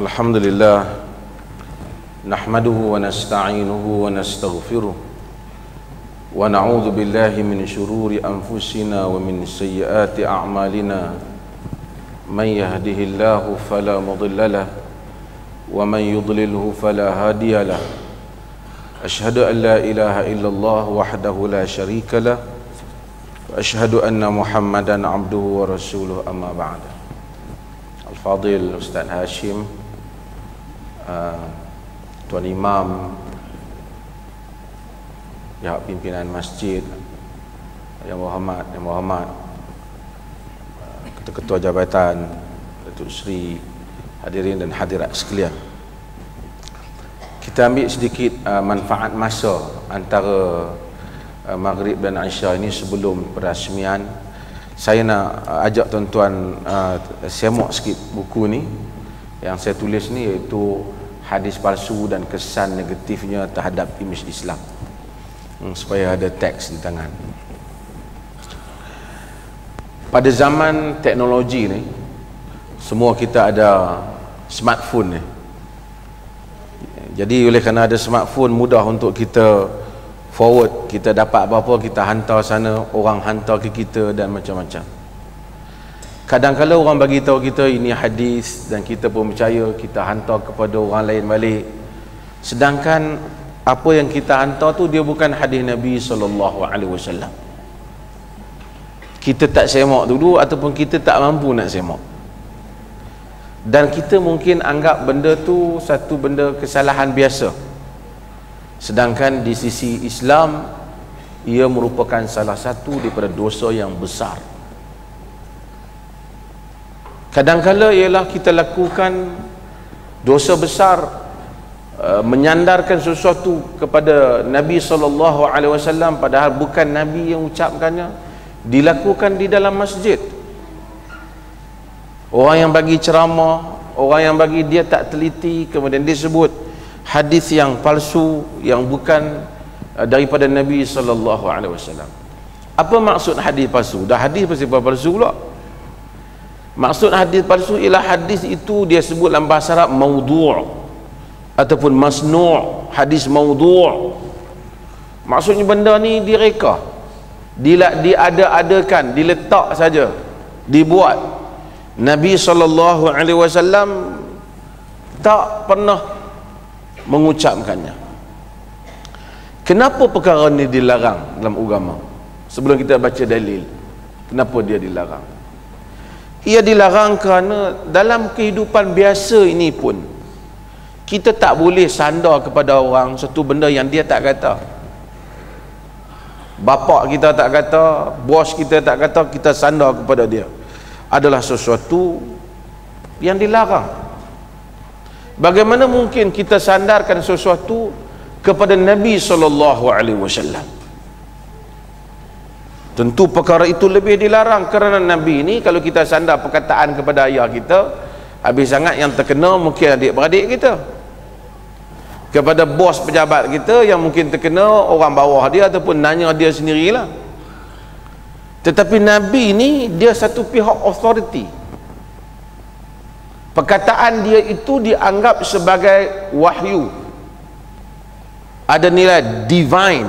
Alhamdulillah nahmaduhu wa nasta'inuhu wa nastaghfiruh wa na'udzu billahi min shururi anfusina wa min sayyiati a'malina man yahdihillahu fala mudilla lahu wa man yudlilhu fala hadiya lahu ashhadu an la ilaha illallah wahdahu la syarika lahu wa ashhadu anna Muhammadan abduhu wa rasuluhu amma ba'da. Al-Fadil Ustaz Hashim, Tuan Imam, pihak pimpinan masjid, Yang Muhammad, Ketua-Ketua Jabatan, Datuk Seri, hadirin dan hadirat sekalian. Kita ambil sedikit manfaat masa antara Maghrib dan Isya ini sebelum perasmian. Saya nak ajak tuan-tuan semak sikit buku ni yang saya tulis ni, iaitu hadis palsu dan kesan negatifnya terhadap imej Islam, supaya ada teks di tangan. Pada zaman teknologi ni, semua kita ada smartphone ni. Jadi oleh kerana ada smartphone, mudah untuk kita forward, kita dapat apa-apa kita hantar sana, orang hantar ke kita dan macam-macam. Kadang-kadang orang bagi tahu kita ini hadis dan kita pun percaya, kita hantar kepada orang lain balik. Sedangkan apa yang kita hantar tu dia bukan hadis Nabi SAW. Kita tak semak dulu ataupun kita tak mampu nak semak. Dan kita mungkin anggap benda tu satu benda kesalahan biasa. Sedangkan di sisi Islam ia merupakan salah satu daripada dosa yang besar. Kadang-kala ialah kita lakukan dosa besar, menyandarkan sesuatu kepada Nabi SAW padahal bukan Nabi yang ucapkannya, dilakukan di dalam masjid. Orang yang bagi ceramah, orang yang bagi dia tak teliti, kemudian dia sebut hadis yang palsu yang bukan daripada Nabi SAW. Apa maksud hadis palsu? Dah hadis pasti palsu pula. Maksud hadis palsu ialah hadis itu dia sebut dalam bahasa Arab maudhu' ataupun masnu'. Hadis maudhu', maksudnya benda ni direka, diada-adakan, diletak saja, dibuat. Nabi SAW tak pernah mengucapkannya. Kenapa perkara ni dilarang dalam agama? Sebelum kita baca dalil, kenapa dia dilarang? Ia dilarang kerana dalam kehidupan biasa ini pun kita tak boleh sandar kepada orang satu benda yang dia tak kata. Bapa kita tak kata, bos kita tak kata, kita sandar kepada dia. Adalah sesuatu yang dilarang. Bagaimana mungkin kita sandarkan sesuatu kepada Nabi SAW? Tentu perkara itu lebih dilarang, kerana Nabi ni kalau kita sandar perkataan kepada ayah kita, habis sangat yang terkena mungkin adik-beradik kita. Kepada bos pejabat kita yang mungkin terkena orang bawah dia ataupun nanya dia sendirilah. Tetapi Nabi ni dia satu pihak authority. Perkataan dia itu dianggap sebagai wahyu, ada nilai divine,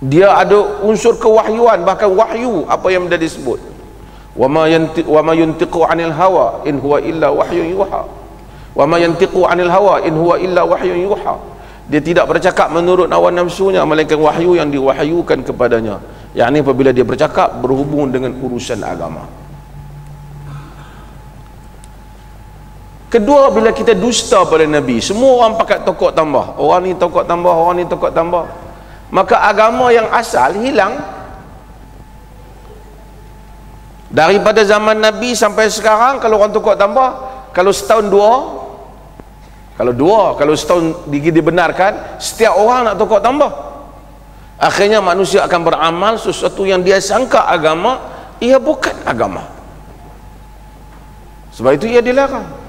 dia ada unsur kewahyuan, bahkan wahyu apa yang dah disebut. Wa ma yantiqu 'anil hawa in huwa illa wahyun yuha. Wa ma yantiqu 'anil hawa in huwa illa wahyun yuha. Dia tidak bercakap menurut hawa nafsunya, melainkan wahyu yang diwahyukan kepadanya. Yakni apabila dia bercakap berhubung dengan urusan agama. Kedua, bila kita dusta pada Nabi, semua orang pakat tokok tambah, orang ni tokok tambah, orang ni tokok tambah, maka agama yang asal hilang. Daripada zaman Nabi sampai sekarang, kalau orang tokok tambah, kalau setahun kalau setahun dibenarkan, setiap orang nak tokok tambah. Akhirnya manusia akan beramal sesuatu yang dia sangka agama, ia bukan agama. Sebab itu ia dilarang.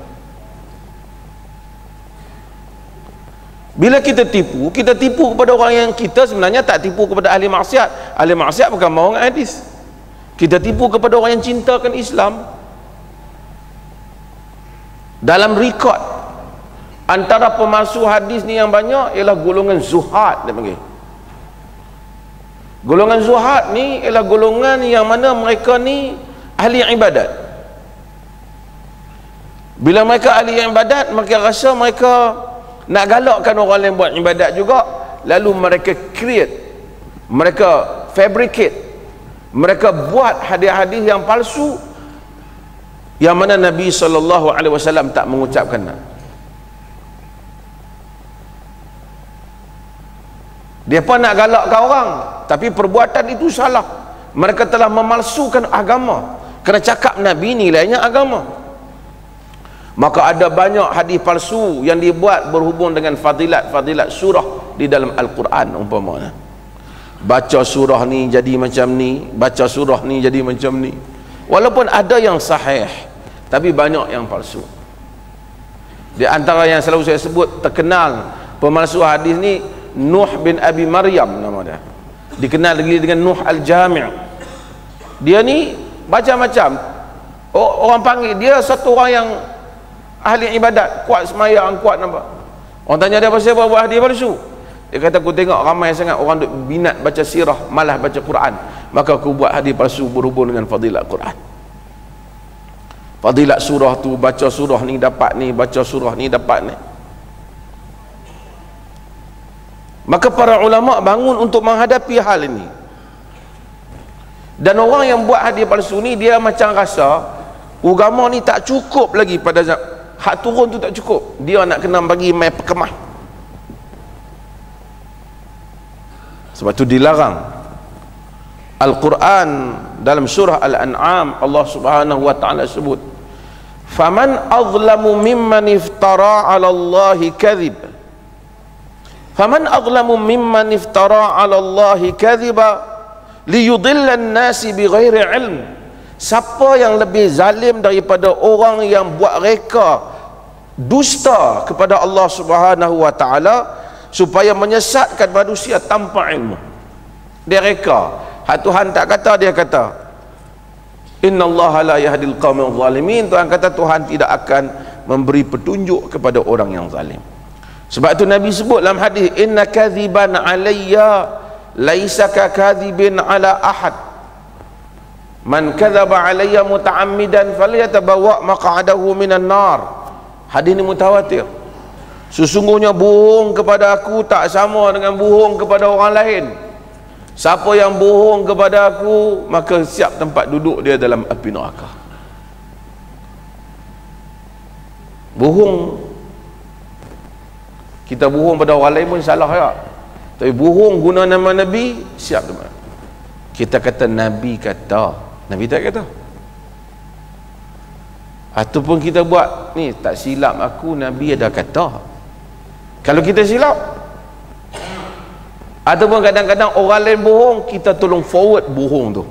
Bila kita tipu kepada orang yang kita sebenarnya tak tipu kepada ahli maksiat. Ahli maksiat bukan mau dengan hadis. Kita tipu kepada orang yang cintakan Islam. Dalam rekod antara pemalsu hadis ni yang banyak ialah golongan zuhad, dia panggil. Golongan zuhad ni ialah golongan yang mana mereka ni ahli ibadat. Bila mereka ahli ibadat, mereka rasa mereka nak galakkan orang lain buat ibadat juga, lalu mereka create, mereka fabricate, mereka buat hadis-hadis yang palsu yang mana Nabi SAW tak mengucapkan. Dia pun nak galakkan orang, tapi perbuatan itu salah. Mereka telah memalsukan agama, kerana cakap Nabi nilainya agama. Maka ada banyak hadis palsu yang dibuat berhubung dengan fadilat-fadilat surah di dalam Al-Quran umpamanya. Baca surah ni jadi macam ni, baca surah ni jadi macam ni. Walaupun ada yang sahih, tapi banyak yang palsu. Di antara yang selalu saya sebut terkenal pemalsu hadis ni, Nuh bin Abi Maryam nama dia. Dikenal lagi dengan Nuh Al-Jami'. Dia ni macam-macam. Orang panggil dia satu orang yang ahli ibadat, kuat semayang, kuat nampak. Orang tanya dia pasal apa buat hadis palsu. Dia kata, aku tengok ramai sangat orang duk minat baca sirah, malah baca Quran, maka aku buat hadis palsu berhubung dengan fadilat Quran. Fadilat surah tu, baca surah ni dapat ni, baca surah ni dapat ni. Maka para ulama bangun untuk menghadapi hal ini. Dan orang yang buat hadis palsu ni, dia macam rasa agama ni tak cukup lagi pada hak turun tu, tak cukup. Dia nak kena bagi mai perkemah. Sebab tu dilarang. Al-Quran dalam surah Al-An'am, Allah Subhanahu wa ta'ala sebut, faman azlamu mimman iftara 'ala Allahi kadhib. Faman azlamu mimman iftara 'ala Allahi kadhiba liyudilla an-nasi bighairi ilm. Siapa yang lebih zalim daripada orang yang buat reka dusta kepada Allah Subhanahu wa ta'ala supaya menyesatkan manusia tanpa ilmu. Dia reka, hak Tuhan tak kata, dia kata innallaha la yahdil qaumal zalimin. Tuhan kata Tuhan tidak akan memberi petunjuk kepada orang yang zalim. Sebab itu Nabi sebut dalam hadis, inna kadhiban alayya laisa ka kadhibin ala ahad, man kadzaba alayya muta'ammidan falyatabawa maq'adahu minan nar. Hadis ini mutawatir. Sesungguhnya bohong kepada aku tak sama dengan bohong kepada orang lain. Siapa yang bohong kepada aku, maka siap tempat duduk dia dalam api neraka. Bohong, kita bohong pada orang lain pun salah ya. Tapi bohong guna nama Nabi, siap tempat. Kita kata Nabi kata, Nabi tak kata. Ataupun kita buat ni, tak silap aku Nabi ada kata. Kalau kita silap, ataupun kadang-kadang orang lain bohong, kita tolong forward bohong tu.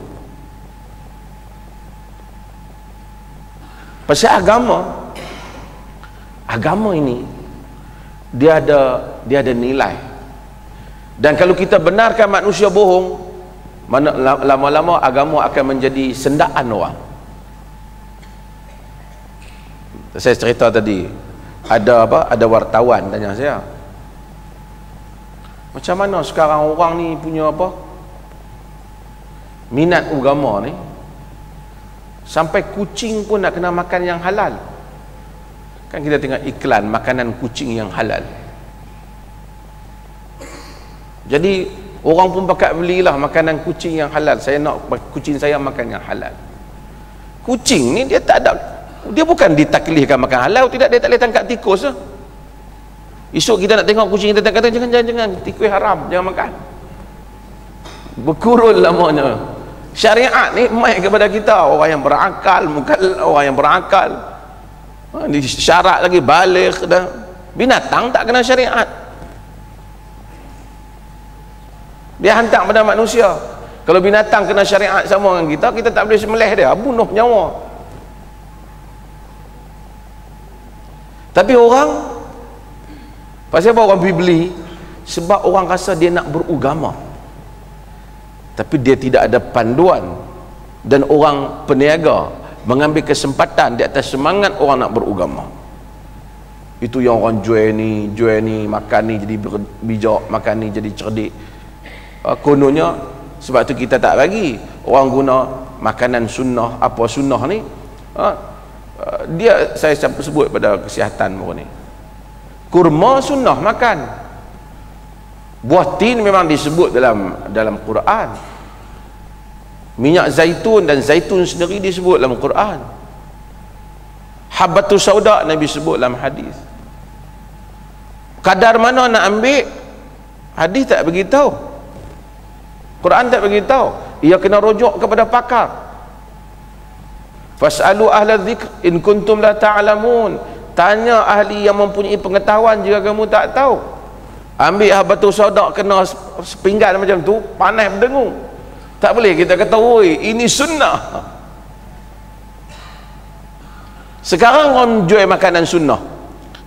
Pasal agama ini dia ada nilai. Dan kalau kita benarkan manusia bohong, mana lama-lama agama akan menjadi sendaan orang. Saya cerita tadi, ada wartawan tanya saya, macam mana sekarang orang ni punya minat agama ni, sampai kucing pun nak kena makan yang halal. Kan kita tengok iklan makanan kucing yang halal. Jadi orang pun pakat belilah makanan kucing yang halal. Saya nak kucing saya makan yang halal. Kucing ni dia tak ada, dia bukan ditaklihkan makan halal, tidak, dia tak boleh tangkap tikus. Esok kita nak tengok kucing kita kata jangan tikus haram, jangan makan. Berkurun lamanya. Syariat ni mai kepada kita, orang yang berakal, orang yang berakal. Ni syarat lagi baligh dah. Binatang tak kena syariat. Dia hantar pada manusia. Kalau binatang kena syariat sama dengan kita tak boleh sembelih dia, bunuh nyawa. Tapi orang, pasal apa orang pergi beli? Sebab orang rasa dia nak beragama, tapi dia tidak ada panduan. Dan orang peniaga mengambil kesempatan di atas semangat orang nak beragama. Itu yang orang jual ni, makan ni jadi bijak, makan ni jadi cerdik. Kononnya sebab tu kita tak bagi orang guna makanan sunnah, apa sunnah ni, dia saya sebut pada kesihatan ni. Kurma sunnah makan. Buah tin memang disebut dalam Quran. Minyak zaitun dan zaitun sendiri disebut dalam Quran. Habbatus sauda Nabi sebut dalam hadis. Kadar mana nak ambil, hadis tak beritahu, Quran tak beritahu. Ia kena rujuk kepada pakar. Fas'alu ahla dzikr in kuntum la ta'lamun. Tanya ahli yang mempunyai pengetahuan jika kamu tak tahu. Ambil habbatus sauda kena sepinggan macam tu, panas berdengung. Tak boleh kita kata, oi, ini sunnah. Sekarang orang jual makanan sunnah,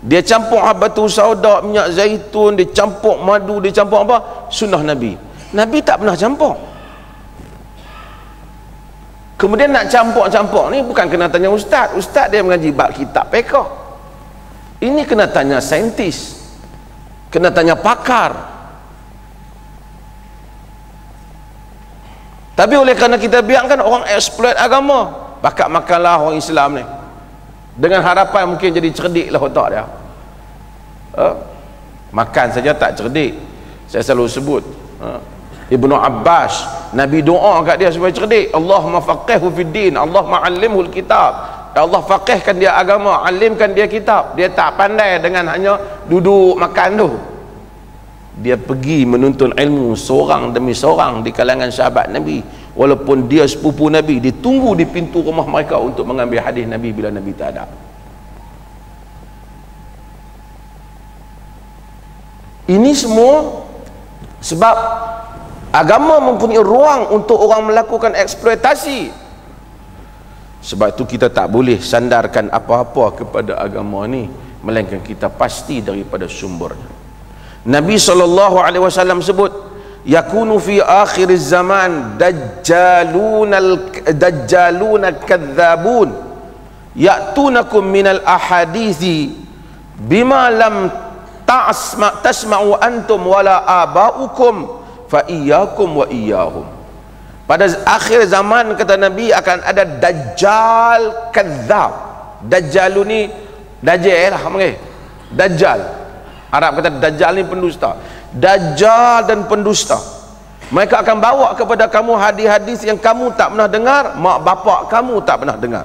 dia campur habbatus sauda, minyak zaitun, dia campur madu, dia campur apa? Sunnah Nabi. Nabi tak pernah campur. Kemudian nak campur-campur ni bukan kena tanya ustaz. Ustaz dia mengaji bab kitab fiqh. Ini kena tanya saintis, kena tanya pakar. Tapi oleh kerana kita biarkan orang exploit agama, bakat makanlah orang Islam ni dengan harapan mungkin jadi cerdik lah otak dia. Makan saja tak cerdik. Saya selalu sebut Ibnu Abbas, Nabi doa kat dia supaya cerdik. Allahumma faqihhu fid din, Allahumma 'allimhul kitab. Allah faqihkan dia agama, alimkan dia kitab. Dia tak pandai dengan hanya duduk makan tu. Dia pergi menuntut ilmu seorang demi seorang di kalangan sahabat Nabi. Walaupun dia sepupu Nabi, ditunggu di pintu rumah mereka untuk mengambil hadis Nabi bila Nabi tak ada. Ini semua sebab agama mempunyai ruang untuk orang melakukan eksploitasi. Sebab itu kita tak boleh sandarkan apa-apa kepada agama ni, melainkan kita pasti daripada sumbernya. Nabi SAW sebut, yakunu fi akhir zaman dajjaluna kadzabun ya'tunakum minal ahadithi bima lam tasma'u antum wala aba'ukum fa iyyakum wa iyyahum. Pada akhir zaman kata Nabi akan ada dajjal kadzab. Dajjal ni dajjal lah panggil. Dajjal. Arab kata dajjal ni pendusta. Dajjal dan pendusta. Mereka akan bawa kepada kamu hadis-hadis yang kamu tak pernah dengar, mak bapak kamu tak pernah dengar.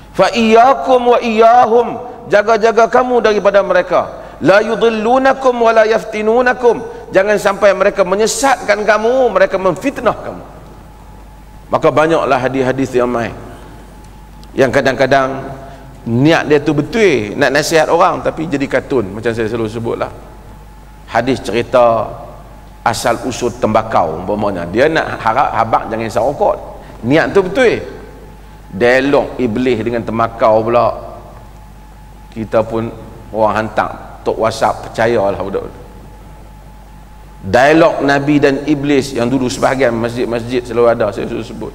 Fa iyyakum wa iyyahum, jaga-jaga kamu daripada mereka. La yudhillunakum wa la yaftinunakum, jangan sampai mereka menyesatkan kamu, mereka memfitnah kamu. Maka banyaklah hadis-hadis yang mai yang kadang-kadang niat dia tu betul nak nasihat orang, tapi jadi kartun. Macam saya selalu sebutlah, hadis cerita asal usul tembakau umpamanya, dia nak harap habaq jangan isap rokok, niat tu betul. Dialog iblis dengan tembakau pula, kita pun orang hantar tok WhatsApp, percayalah budak-budak. Dialog Nabi dan Iblis yang dulu sebahagian masjid-masjid selalu ada, saya sudah sebut.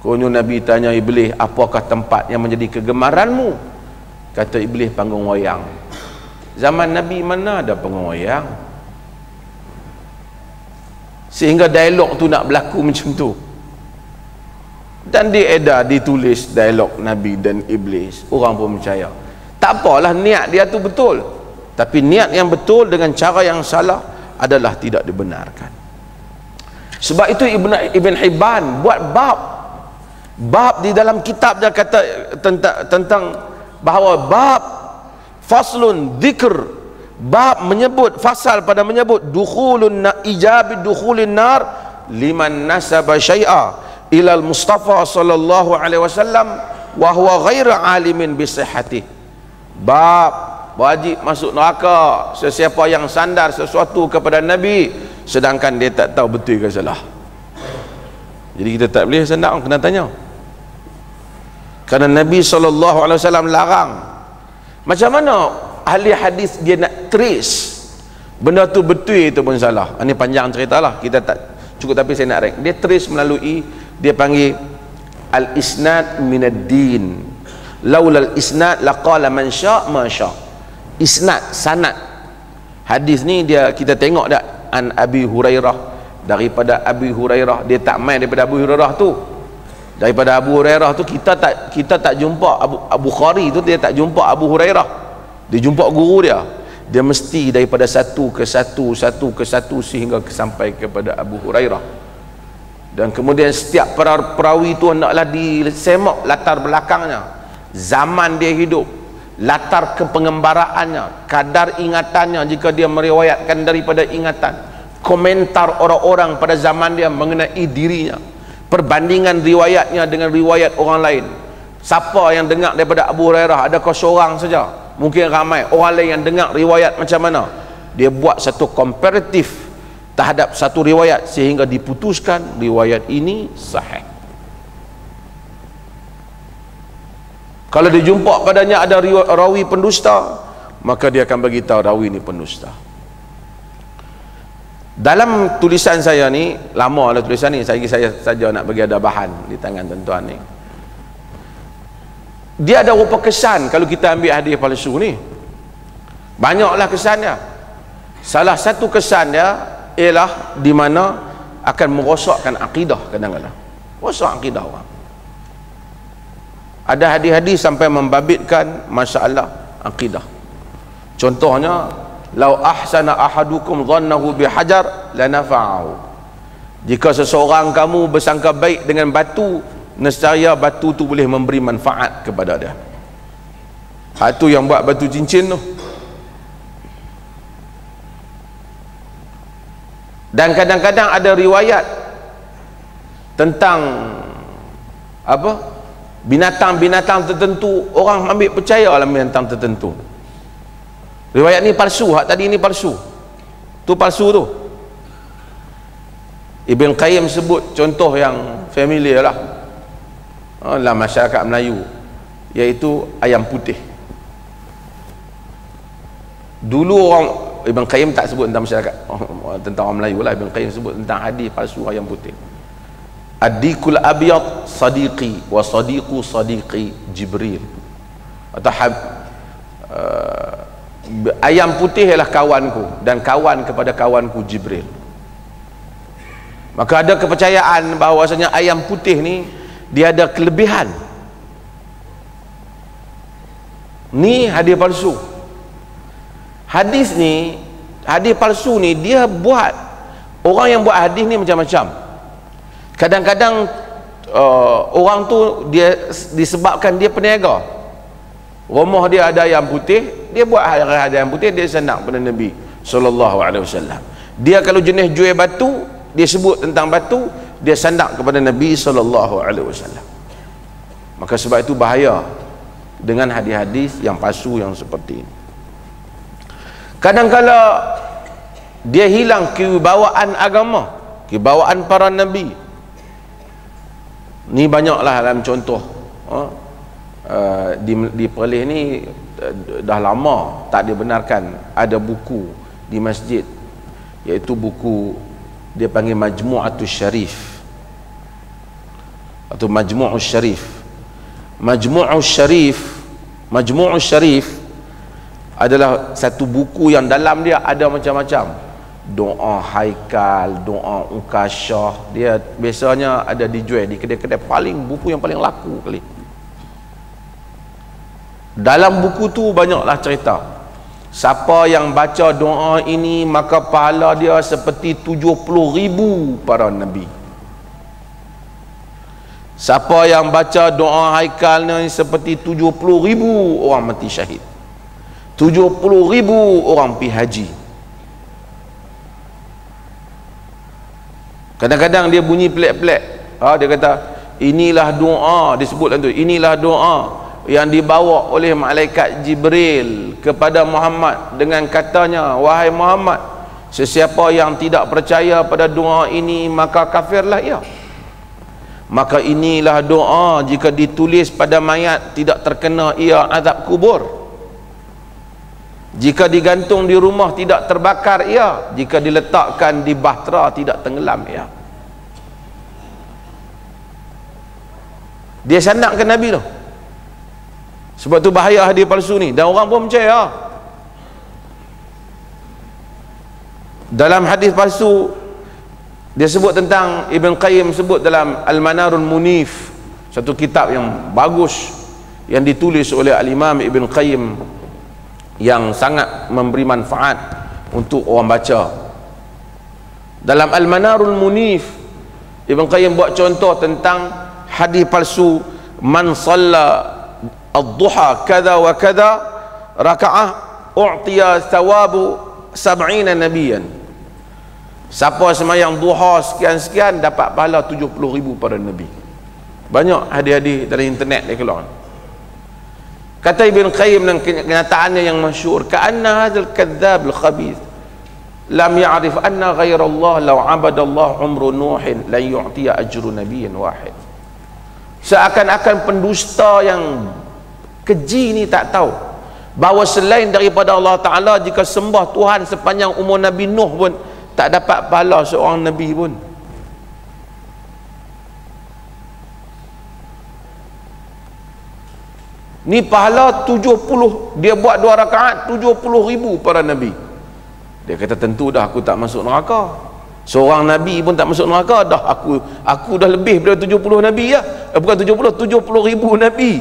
Kononnya Nabi tanya Iblis, apakah tempat yang menjadi kegemaranmu? Kata Iblis, panggung wayang. Zaman Nabi mana ada panggung wayang? Sehingga dialog tu nak berlaku macam tu. Dan diedar, ditulis dialog Nabi dan Iblis, orang pun percaya. Tak apalah niat dia tu betul, tapi niat yang betul dengan cara yang salah adalah tidak dibenarkan. Sebab itu Ibn Hibban buat bab di dalam kitab dia kata tentang bahawa bab faslun dzikr, bab menyebut, fasal pada menyebut ijabi dukhulin nar liman nasaba syai'a ilal Mustafa sallallahu alaihi wasallam wa huwa ghairu alimin bi sihhatih. Bab wajib masuk neraka sesiapa yang sandar sesuatu kepada Nabi sedangkan dia tak tahu betul ke salah. Jadi kita tak boleh sandar, kena tanya. Kerana Nabi SAW larang. Macam mana ahli hadis dia nak trace benda tu betul itu pun salah. Ini panjang cerita lah, kita tak cukup, tapi saya nak dia trace melalui, dia panggil al-isnad minad din. Laulal isnad laqala man sya' ma sya'. isnad, sanad hadis ni dia, kita tengok tak, an Abi Hurairah, daripada Abi Hurairah. Dia tak main daripada Abu Hurairah tu. Daripada Abu Hurairah tu kita tak jumpa Abu Bukhari tu, dia tak jumpa Abu Hurairah, dia jumpa guru dia. Dia mesti daripada satu ke satu sehingga sampai kepada Abu Hurairah. Dan kemudian setiap perawi tu hendaklah disemak latar belakangnya, zaman dia hidup, latar kepengembaraannya, kadar ingatannya jika dia meriwayatkan daripada ingatan, komentar orang-orang pada zaman dia mengenai dirinya, perbandingan riwayatnya dengan riwayat orang lain. Siapa yang dengar daripada Abu Hurairah? Adakah seorang saja? Mungkin ramai orang lain yang dengar riwayat macam mana. Dia buat satu komparatif terhadap satu riwayat sehingga diputuskan riwayat ini sahih. Kalau dia jumpa padanya ada rawi pendusta, maka dia akan bagi tahu rawi ini pendusta. Dalam tulisan saya ni, lama lah tulisan ni, saya saja nak bagi ada bahan di tangan tuan-tuan ni. Dia ada rupa kesan kalau kita ambil hadis palsu ni. Banyaklah kesan dia. Salah satu kesan dia ialah di mana akan merosakkan akidah kadang-kadang. Rosak akidah orang. Ada hadis-hadis sampai membabitkan masalah akidah. Contohnya, lau ahsana ahadukum dhannahu bihajar lanafa'ahu. Jika seseorang kamu bersangka baik dengan batu, nescaya batu tu boleh memberi manfaat kepada dia. Itu yang buat batu cincin tu. Dan kadang-kadang ada riwayat tentang apa, binatang-binatang tertentu, orang ambil percaya dalam binatang tertentu. Riwayat ni palsu, hak tadi ni palsu, tu palsu tu. Ibn Qayyim sebut contoh yang familiar lah dalam masyarakat Melayu, iaitu ayam putih. Dulu orang, Ibn Qayyim tak sebut tentang masyarakat, tentang orang Melayu lah. Ibn Qayyim sebut tentang hadis palsu ayam putih. Ad-dikul abyad sadiqi wa sadiqu sadiqi Jibril. Atau ayam putih ialah kawanku dan kawan kepada kawanku Jibril. Maka ada kepercayaan bahawasanya ayam putih ni dia ada kelebihan. Ni hadis palsu. Hadis ni, hadis palsu ni dia buat, orang yang buat hadis ni macam-macam. Kadang-kadang orang tu dia disebabkan dia peniaga, rumah dia ada ayam putih, dia buat ada ayam putih, dia senang pada Nabi SAW. Dia kalau jenis jual batu, dia sebut tentang batu, dia sandak kepada Nabi SAW. Maka sebab itu bahaya dengan hadis-hadis yang palsu yang seperti ini. Kadang-kala dia hilang kewibawaan agama, kewibawaan para Nabi. Ni banyaklah dalam contoh. Di Perlis ni dah lama tak dibenarkan ada buku di masjid, iaitu buku dia panggil Majmu'atus Syarif atau Majmu'us Syarif. Majmu'us Syarif adalah satu buku yang dalam dia ada macam-macam doa haikal, doa ukasyah. Dia biasanya ada dijual di kedai-kedai, buku yang paling laku kali. Dalam buku tu banyaklah cerita, siapa yang baca doa ini maka pahala dia seperti 70,000 para nabi. Siapa yang baca doa haikal ni seperti 70,000 orang mati syahid, 70,000 orang pergi haji. Kadang-kadang dia bunyi pelik-pelik. Dia kata inilah doa, disebut tu, inilah doa yang dibawa oleh malaikat Jibril kepada Muhammad dengan katanya, wahai Muhammad, sesiapa yang tidak percaya pada doa ini maka kafirlah ia. Maka inilah doa jika ditulis pada mayat tidak terkena ia azab kubur, jika digantung di rumah tidak terbakar ia, jika diletakkan di bahtera tidak tenggelam ia. Dia sandarkan Nabi tu. Sebab tu bahaya hadis palsu ni, dan orang pun percaya. Dalam hadis palsu dia sebut tentang, Ibn Qayyim sebut dalam Al-Manarul Munif, satu kitab yang bagus yang ditulis oleh Al-Imam Ibn Qayyim, yang sangat memberi manfaat untuk orang baca. Dalam Al-Manarul Munif, Ibn Qayyim buat contoh tentang hadis palsu, man shalla ad-duha kada wa kada raka'ah u'tiya thawabu 70 nabiyan. Siapa semayang duha sekian-sekian dapat pahala 70,000 para nabi. Banyak hadis-hadis dari internet dia keluar. Kata Ibn Qayyim dan kenyataannya yang masyhur, ka'anna hadzal kadzdzab al-khabith lam ya'rif anna ghayra Allah law 'abada Allah umru nuhin la yu'tiya ajru nabiyyin wahid. Seakan-akan pendusta yang keji ni tak tahu bahawa selain daripada Allah Ta'ala, jika sembah Tuhan sepanjang umur Nabi Nuh pun tak dapat pahala seorang Nabi pun. Ni pahala 70, dia buat 2 rakaat 70,000 para Nabi. Dia kata tentu dah aku tak masuk neraka. Seorang Nabi pun tak masuk neraka, dah aku dah lebih daripada 70 Nabi ya. Bukan 70,000 Nabi.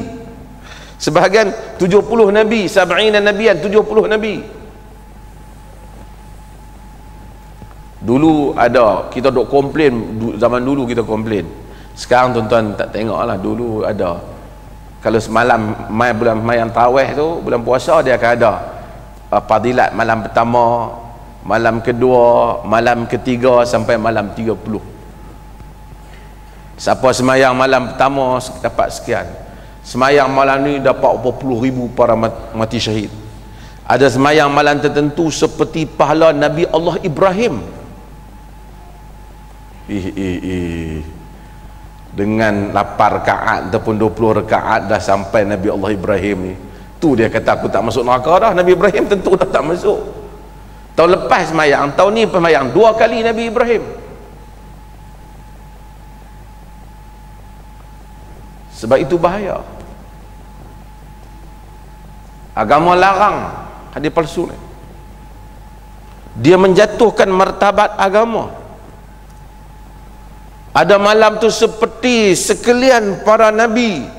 Sebahagian 70 Nabi, 70 Nabian, 70 Nabi. Dulu ada, kita duk komplain, zaman dulu kita komplain. Sekarang tuan-tuan tak tengok lah, dulu ada. Kalau semalam bulan yang tarawih tu, bulan puasa, dia akan ada fadilat malam pertama, malam kedua, malam ketiga sampai malam 30. Siapa semayang malam pertama dapat sekian, semayang malam ni dapat 40,000 para mati syahid. Ada semayang malam tertentu seperti pahala Nabi Allah Ibrahim. Dengan 8 rakaat ataupun 20 rakaat dah sampai Nabi Allah Ibrahim ni. Tu dia kata aku tak masuk neraka dah. Nabi Ibrahim tentu dah tak masuk. Tahun lepas semayang, tahun ni semayang 2 kali Nabi Ibrahim. Sebab itu bahaya. Agama larang hadis palsu ni. Dia menjatuhkan martabat agama. Ada malam tu seperti sekalian para nabi.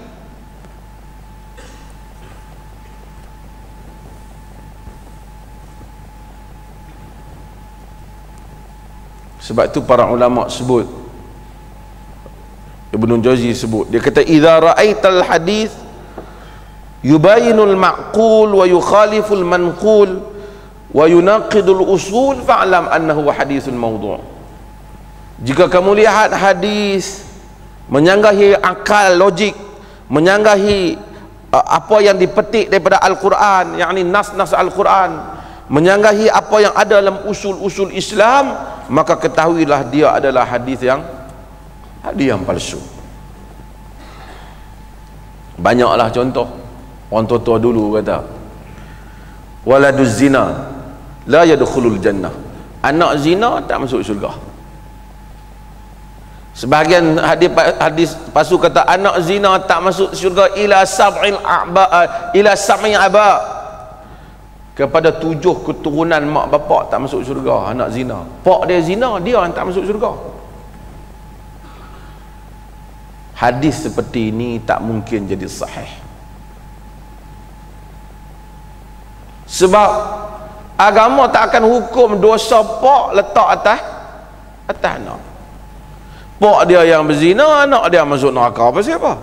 Sebab tu para ulama sebut, Ibnu Jauzi sebut, dia kata idza ra'aital hadis yubayinul ma'qul wa yukhaliful manqul wa yunaqidul usul fa'lam annahu hadithun mawdu'. Jika kamu lihat hadis menyanggahi akal logik, menyanggahi apa yang dipetik daripada Al-Quran, yakni nas-nas Al-Quran, menyanggahi apa yang ada dalam usul-usul Islam, maka ketahuilah dia adalah hadis yang palsu. Banyaklah contoh. Orang tua-tua dulu kata, waladuz zina la yadkhulul jannah. Anak zina tak masuk syurga. Sebahagian hadis palsu kata anak zina tak masuk syurga ila sab'in aba, kepada 7 keturunan mak bapak tak masuk syurga anak zina. Pak dia zina, dia yang tak masuk syurga. Hadis seperti ini tak mungkin jadi sahih. Sebab agama tak akan hukum dosa pak letak atas anak. Pak dia yang berzina, anak dia masuk neraka, apa siapa?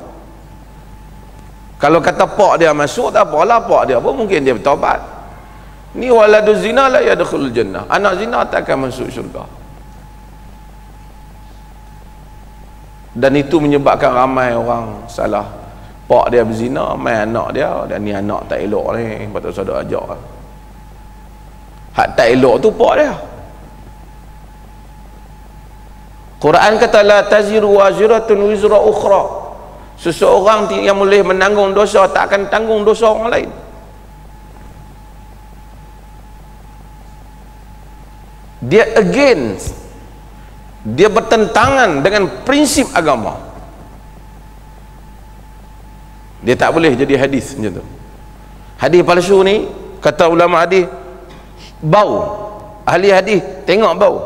Kalau kata pak dia masuk, tak apalah, pak dia pun mungkin dia bertaubat. Ni waladuz zina la yadkhulul jannah. Anak zina tak akan masuk syurga. Dan itu menyebabkan ramai orang salah. Pak dia berzina, mai anak dia, dan ni anak tak elok ni, patut saudara ajak. Hak tak elok tu pak dia. Quran kata la taziru waziratun wizra ukhra. Seseorang yang boleh menanggung dosa tak akan tanggung dosa orang lain. Dia against, dia bertentangan dengan prinsip agama. Dia tak boleh jadi hadis macam tu. Hadis palsu ni kata ulama hadis bau ahli hadis tengok bau.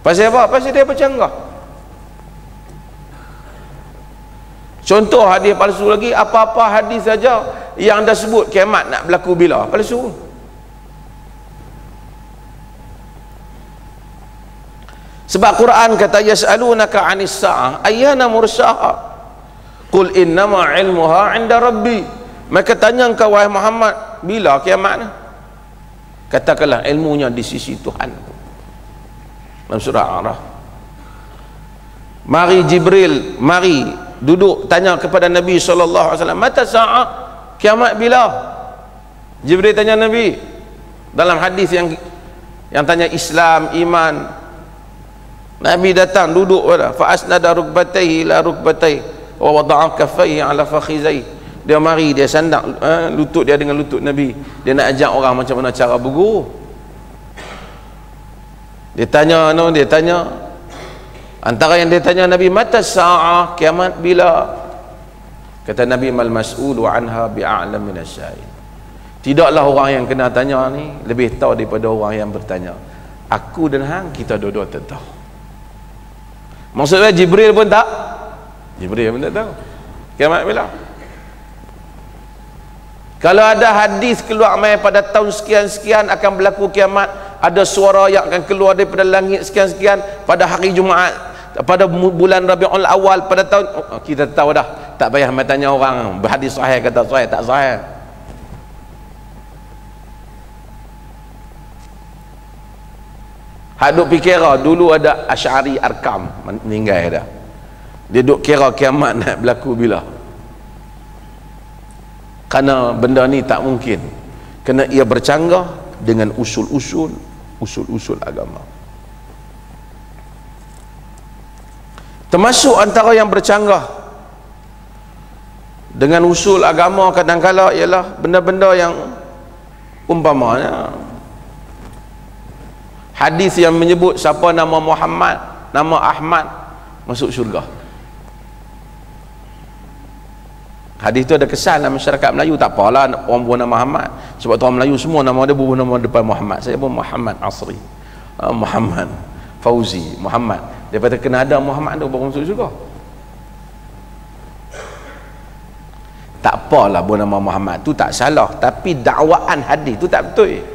Pasal apa? Pasal dia bercanggah. Contoh hadis palsu lagi, apa-apa hadis saja yang dah sebut kiamat nak berlaku bila, palsu. Sebab Quran kata yas'alunaka 'anis sa'ah ayyana mursaha qul innama 'ilmuha 'inda rabbi. Mereka tanya engkau wahai Muhammad, bila kiamat ni? Katakanlah ilmunya di sisi Tuhan. Dalam surah Al-A'raf. Mari Jibril, mari duduk tanya kepada Nabi SAW, mata sa'ah, kiamat bila? Jibril tanya Nabi dalam hadis yang tanya Islam, iman. Nabi datang duduk pada fa asnada rukbatayhi ila rukbatayhi wa wada'a kaffayhi ala fakhizayhi. Dia mari, dia sandang lutut dia dengan lutut Nabi. Dia nak ajak orang macam mana cara berguru. Dia tanya antara yang dia tanya Nabi, mata sa'ah, kiamat bila? Kata Nabi, mal mas'ulu anha bi'a'lam minasya'il. Tidaklah orang yang kena tanya ni lebih tahu daripada orang yang bertanya. Aku dan hang, kita dua-dua tak tahu. Maksudnya Jibril pun tak tahu kiamat bila. Kalau ada hadis keluar mai pada tahun sekian-sekian akan berlaku kiamat, ada suara yang akan keluar daripada langit sekian-sekian pada hari Jumaat, pada bulan Rabiul Awal pada tahun, kita tahu dah, tak payah mai tanya orang berhadis sahih kata sahih tak sahih. Hak duk fikir dulu ada Asy'ari Arkam meninggal dah. Dia duk kira kiamat nak berlaku bila. Kerana benda ni tak mungkin, kerana ia bercanggah dengan usul-usul agama. Termasuk antara yang bercanggah dengan usul agama kadang-kala ialah benda-benda yang umpamanya hadis yang menyebut siapa nama Muhammad, nama Ahmad masuk syurga. Hadis tu ada kesan dalam masyarakat Melayu. Tak apalah orang buat nama Muhammad, sebab tu orang Melayu semua nama dia bubuh nama depan Muhammad. Saya pun Muhammad Asri, Muhammad Fauzi, Muhammad. Daripada kena ada Muhammad tu baru masuk syurga. Tak apalah buat nama Muhammad tu tak salah, tapi dakwaan hadis tu tak betul.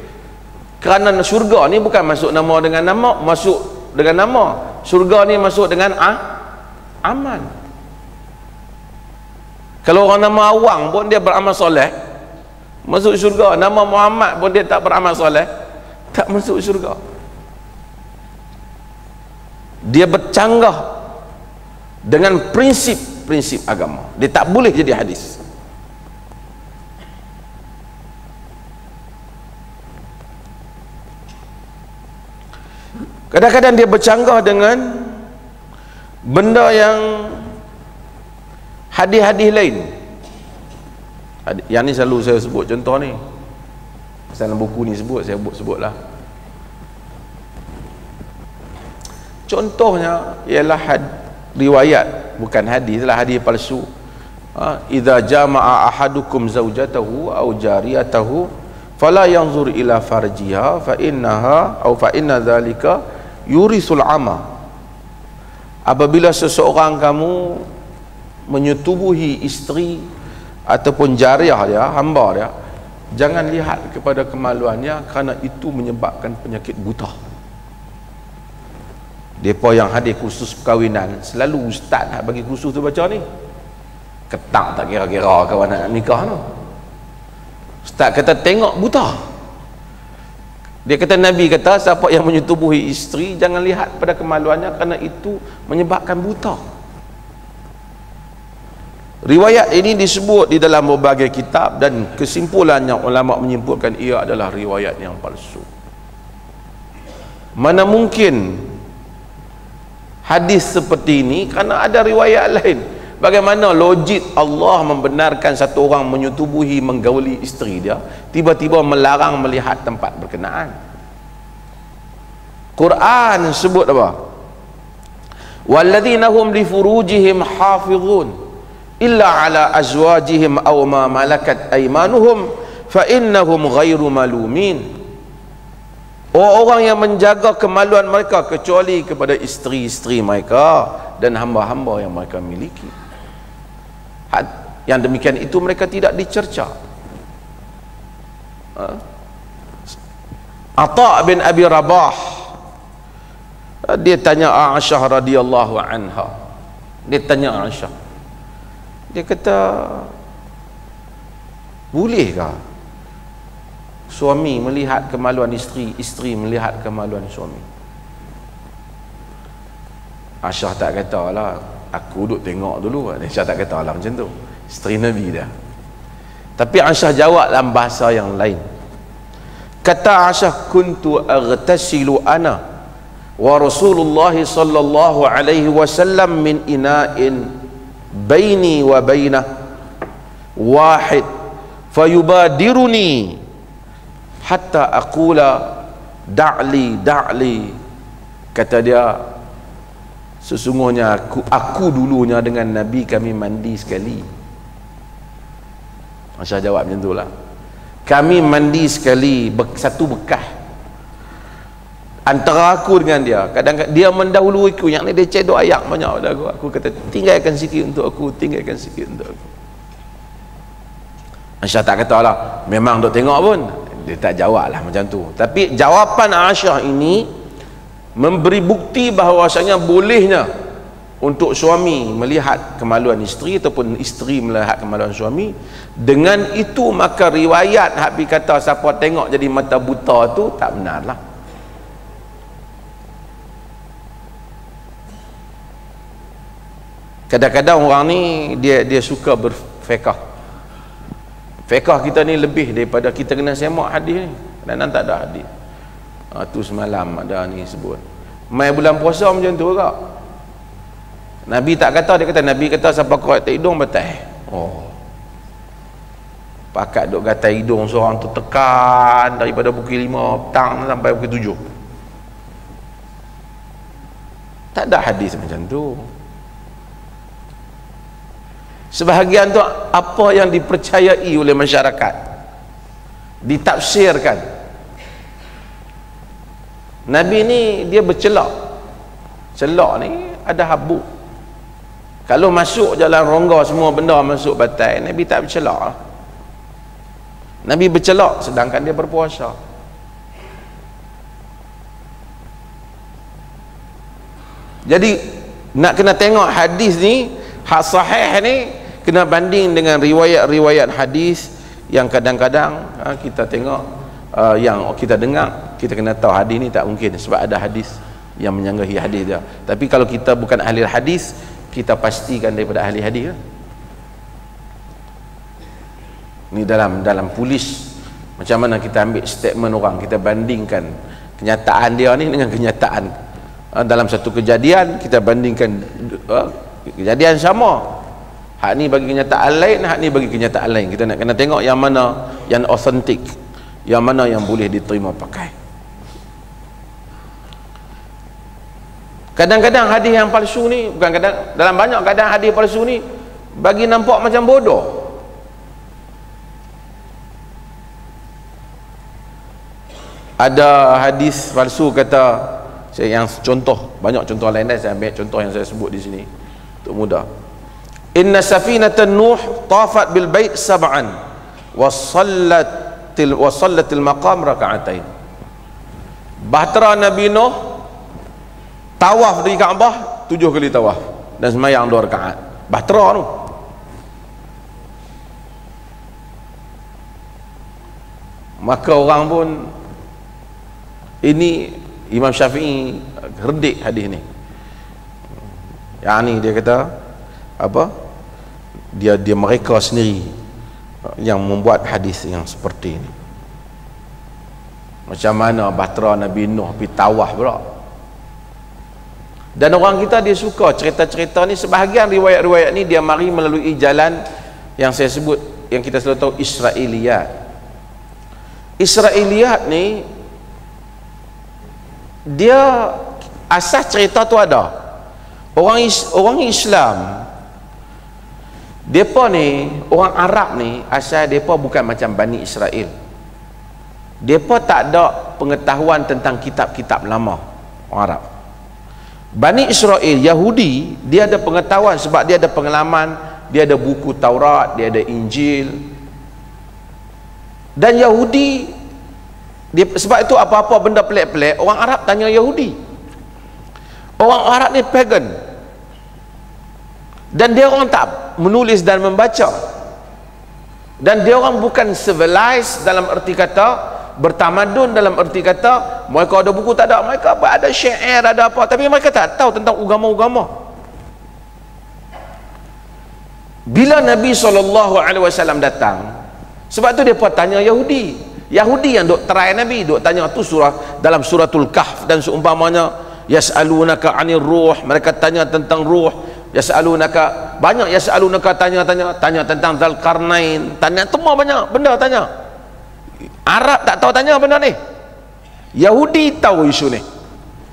Kerana syurga ni bukan masuk nama dengan nama, masuk dengan nama. Syurga ni masuk dengan amal. Kalau orang nama Awang pun dia beramal soleh, masuk syurga. Nama Muhammad pun dia tak beramal soleh, tak masuk syurga. Dia bercanggah dengan prinsip-prinsip agama. Dia tak boleh jadi hadis. Kadang-kadang dia bercanggah dengan benda yang hadis-hadis lain. Yang ni selalu saya sebut contoh ni. Dalam buku ni saya sebutlah. Contohnya ialah riwayat, bukan hadis lah, hadis palsu. Idza jama'a ahadukum zaujatahu aw jariyatahu fala yanzur ila farjiha fa inna dzalika yurisul ama. Apabila seseorang kamu menyetubuhi isteri ataupun jariah dia, hamba dia, jangan lihat kepada kemaluannya, kerana itu menyebabkan penyakit buta. Depa yang hadir kursus perkahwinan, selalu ustaz bagi kursus tu baca ni, ketak tak kira-kira kawan nak nikah tu. Ustaz kata tengok buta. Dia kata Nabi kata siapa yang menyetubuhi isteri jangan lihat pada kemaluannya, kerana itu menyebabkan buta. Riwayat ini disebut di dalam berbagai kitab, dan kesimpulannya ulama menyimpulkan ia adalah riwayat yang palsu. Mana mungkin hadis seperti ini, kerana ada riwayat lain. Bagaimana logik Allah membenarkan satu orang menyetubuhi, menggauli isteri dia, tiba-tiba melarang melihat tempat berkenaan? Quran sebut apa? Walladzina hum li furujihim hafizun illa ala azwajihim aw ma malakat aymanuhum fa innahum ghairu malumin. orang-orang yang menjaga kemaluan mereka kecuali kepada isteri-isteri mereka dan hamba-hamba yang mereka miliki. Yang demikian itu mereka tidak dicerca. Atha bin Abi Rabah, dia tanya Aisyah radhiyallahu anha. Dia tanya Aisyah, dia kata, bolehkah suami melihat kemaluan isteri, isteri melihat kemaluan suami? Aisyah tak kata lah, aku duduk tengok dulu. Aisyah tak kata lah macam tu, isteri Nabi dah. Tapi Aisyah jawab dalam bahasa yang lain. Kata Aisyah, kuntu aghtasilu ana wa Rasulullah sallallahu alaihi wasallam min ina'in baini wa bainah wahid fayubadiruni hatta aqula da'li da'li. Kata dia, sesungguhnya aku dulunya dengan Nabi kami mandi sekali. Aisyah jawab macam itulah, kami mandi sekali, satu bekas antara aku dengan dia. Kadang-kadang dia mendahului aku, yang ni dia cedok ayak banyak pada aku. Aku kata, tinggalkan sikit untuk aku, tinggalkan sikit untuk aku. Aisyah tak kata lah, memang duk tengok pun. Dia tak jawab lah macam tu. Tapi jawapan Aisyah ini memberi bukti bahawasanya bolehnya untuk suami melihat kemaluan isteri ataupun isteri melihat kemaluan suami. Dengan itu maka riwayat Habib kata siapa tengok jadi mata buta tu tak benar lah. Kadang-kadang orang ni dia suka berfiqah. Fiqah kita ni lebih daripada kita kena semak hadis ni. Kadang-kadang tak ada hadis. Tu semalam ada ni sebut, mai bulan puasa macam tu juga. Nabi tak kata, dia kata Nabi kata siapa korek hidung batal. Pakat duk gatal hidung seorang tu tekan daripada pukul 5 petang sampai pukul 7. Tak ada hadis macam tu. Sebahagian tu apa yang dipercayai oleh masyarakat, ditafsirkan. Nabi ni dia bercelak. Celak ni ada habuk. Kalau masuk jalan rongga semua benda masuk batai, Nabi tak bercelak lah. Nabi bercelak sedangkan dia berpuasa. Jadi nak kena tengok hadis ni, hak sahih ni kena banding dengan riwayat-riwayat hadis yang kadang-kadang kita tengok, yang kita dengar, kita kena tahu hadis ni tak mungkin sebab ada hadis yang menyanggahi hadis dia. Tapi kalau kita bukan ahli hadis, kita pastikan daripada ahli hadis lah. Ni dalam polis, macam mana kita ambil statement orang, kita bandingkan kenyataan dia ni dengan kenyataan dalam satu kejadian, kita bandingkan kejadian sama, hak ni bagi kenyataan lain, hak ni bagi kenyataan lain. Kita nak kena tengok yang mana yang authentic, yang mana yang boleh diterima pakai. Kadang-kadang hadis yang palsu ni, bukan kadang, dalam banyak keadaan hadis palsu ni bagi nampak macam bodoh. Ada hadis palsu kata, yang contoh, banyak contoh lain dah, saya ambil contoh yang saya sebut di sini untuk mudah. Inna safinatan Nuh tafat bil bait sab'an wa sallatil maqam raka'atain. Bahtera Nabi Nuh tawaf di Kaabah 7 kali tawaf dan sembahyang 2 rakaat. Bahtera tu. Maka orang pun, ini Imam Syafi'i herdik hadis ni. Yang ni dia kata apa? Dia mereka sendiri yang membuat hadis yang seperti ini. Macam mana bahtera Nabi Nuh pergi tawaf pula. Dan orang kita dia suka cerita-cerita ni. Sebahagian riwayat-riwayat ni dia mari melalui jalan yang saya sebut, yang kita selalu tahu, Israiliyat. Israiliyat ni dia asas cerita tu ada. Orang Islam, depa ni, orang Arab ni, asal depa bukan macam Bani Israel. Depa tak ada pengetahuan tentang kitab-kitab lama orang Arab. Bani Israel, Yahudi, dia ada pengetahuan sebab dia ada pengalaman, dia ada buku Taurat, dia ada Injil. Dan Yahudi dia, sebab itu apa-apa benda pelik-pelik orang Arab tanya Yahudi. Orang Arab ni pagan, dan dia orang tak menulis dan membaca, dan dia orang bukan civilized dalam erti kata bertamadun, dalam erti kata mereka ada buku, tak ada. Mereka apa, ada syair, ada apa, tapi mereka tak tahu tentang agama-agama. Bila Nabi SAW datang, sebab tu dia pun tanya Yahudi yang duk try Nabi, duk tanya tu surah dalam suratul Kahf dan seumpamanya, yas'alunaka 'anil ruh, mereka tanya tentang ruh. Yas'alunaka, banyak yas'alunaka, tanya tentang Dzulqarnain, tanya semua banyak benda tanya. Arab tak tahu tanya benda ni, Yahudi tahu isu ni.